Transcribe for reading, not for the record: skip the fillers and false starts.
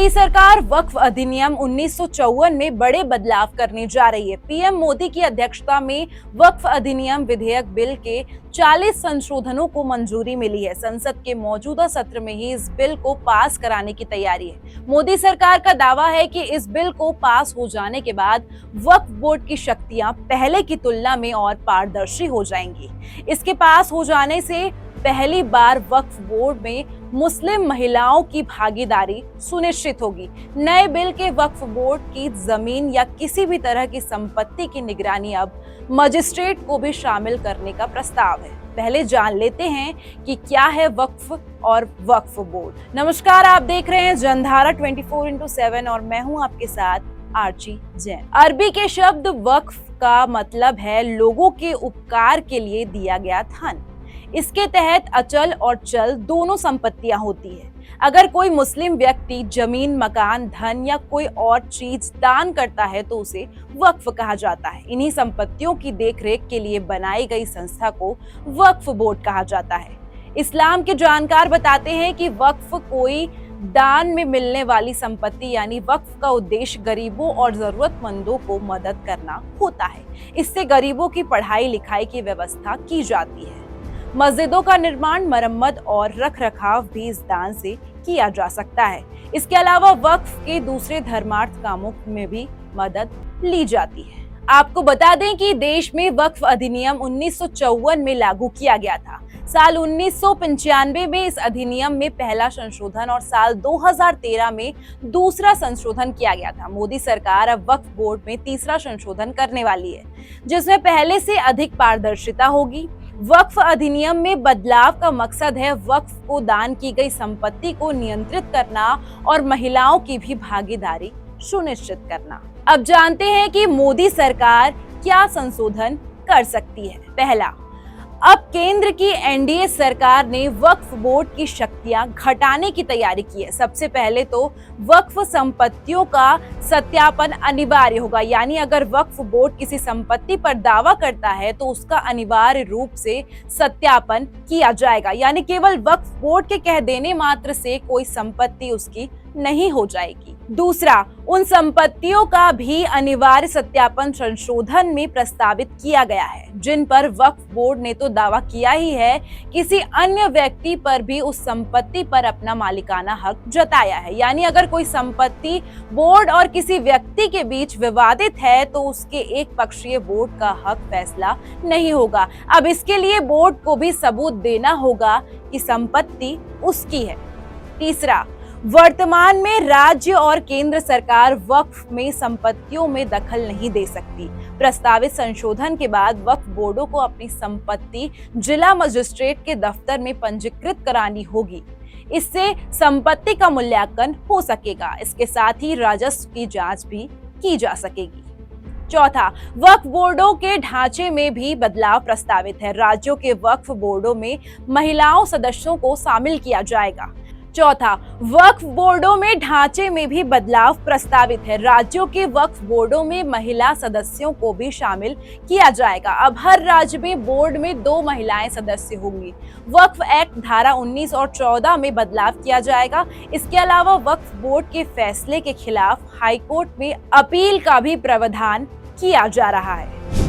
मोदी सरकार वक्फ अधिनियम 1954 में बड़े बदलाव करने जा रही है। पीएम मोदी की अध्यक्षता में वक्फ अधिनियम विधेयक बिल के 40 संशोधनों को मंजूरी मिली है। संसद के मौजूदा सत्र में ही इस बिल को पास कराने की तैयारी है। मोदी सरकार का दावा है कि इस बिल को पास हो जाने के बाद वक्फ बोर्ड की शक्तियां पहले की तुलना में और पारदर्शी हो जाएंगी। इसके पास हो जाने से पहली बार वक्फ बोर्ड में मुस्लिम महिलाओं की भागीदारी सुनिश्चित होगी। नए बिल के वक्फ बोर्ड की जमीन या किसी भी तरह की संपत्ति की निगरानी अब मजिस्ट्रेट को भी शामिल करने का प्रस्ताव है। पहले जान लेते हैं कि क्या है वक्फ और वक्फ बोर्ड। नमस्कार, आप देख रहे हैं जनधारा 24/7 और मैं हूं आपके साथ आर्ची जैन। अरबी के शब्द वक्फ का मतलब है लोगों के उपकार के लिए दिया गया धन। इसके तहत अचल और चल दोनों संपत्तियां होती है। अगर कोई मुस्लिम व्यक्ति जमीन, मकान, धन या कोई और चीज दान करता है तो उसे वक्फ कहा जाता है। इन्हीं संपत्तियों की देखरेख के लिए बनाई गई संस्था को वक्फ बोर्ड कहा जाता है। इस्लाम के जानकार बताते हैं कि वक्फ कोई दान में मिलने वाली संपत्ति यानी वक्फ का उद्देश्य गरीबों और जरूरतमंदों को मदद करना होता है। इससे गरीबों की पढ़ाई लिखाई की व्यवस्था की जाती है। मस्जिदों का निर्माण, मरम्मत और रखरखाव भी इस दान से किया जा सकता है। इसके अलावा वक्फ के दूसरे धर्मार्थ कामों में भी मदद ली जाती है। आपको बता दें कि देश में वक्फ अधिनियम 1954 में लागू किया गया था। साल 1995 में इस अधिनियम में पहला संशोधन और साल 2013 में दूसरा संशोधन किया गया था। मोदी सरकार अब वक्फ बोर्ड में तीसरा संशोधन करने वाली है, जिसमें पहले से अधिक पारदर्शिता होगी। वक्फ अधिनियम में बदलाव का मकसद है वक्फ को दान की गई संपत्ति को नियंत्रित करना और महिलाओं की भी भागीदारी सुनिश्चित करना। अब जानते हैं कि मोदी सरकार क्या संशोधन कर सकती है। पहला, अब केंद्र की एनडीए सरकार ने वक्फ बोर्ड की शक्तियां घटाने की तैयारी की है। सबसे पहले तो वक्फ संपत्तियों का सत्यापन अनिवार्य होगा, यानी अगर वक्फ बोर्ड किसी संपत्ति पर दावा करता है तो उसका अनिवार्य रूप से सत्यापन किया जाएगा, यानी केवल वक्फ बोर्ड के कह देने मात्र से कोई संपत्ति उसकी नहीं हो जाएगी। दूसरा, उन संपत्तियों का भी अनिवार्य सत्यापन संशोधन में प्रस्तावित किया गया है जिन पर वक्फ बोर्ड ने तो दावा किया ही है, किसी अन्य व्यक्ति पर भी उस संपत्ति पर अपना मालिकाना हक जताया है। यानी अगर कोई संपत्ति बोर्ड और किसी व्यक्ति के बीच विवादित है तो उसके एक पक्षीय बोर्ड का हक फैसला नहीं होगा। अब इसके लिए बोर्ड को भी सबूत देना होगा कि संपत्ति उसकी है। तीसरा, वर्तमान में राज्य और केंद्र सरकार वक्फ में संपत्तियों में दखल नहीं दे सकती। प्रस्तावित संशोधन के बाद वक्फ बोर्डों को अपनी संपत्ति जिला मजिस्ट्रेट के दफ्तर में पंजीकृत करानी होगी। इससे संपत्ति का मूल्यांकन हो सकेगा। इसके साथ ही राजस्व की जांच भी की जा सकेगी। चौथा, वक्फ बोर्डों के ढांचे में भी बदलाव प्रस्तावित है। राज्यों के वक्फ बोर्डों में महिलाओं सदस्यों को शामिल किया जाएगा। चौथा, वक्फ बोर्डों में ढांचे में भी बदलाव प्रस्तावित है। राज्यों के वक्फ बोर्डों में महिला सदस्यों को भी शामिल किया जाएगा। अब हर राज्य में बोर्ड में 2 महिलाएं सदस्य होंगी। वक्फ एक्ट धारा 19 और 14 में बदलाव किया जाएगा। इसके अलावा वक्फ बोर्ड के फैसले के खिलाफ हाईकोर्ट में अपील का भी प्रावधान किया जा रहा है।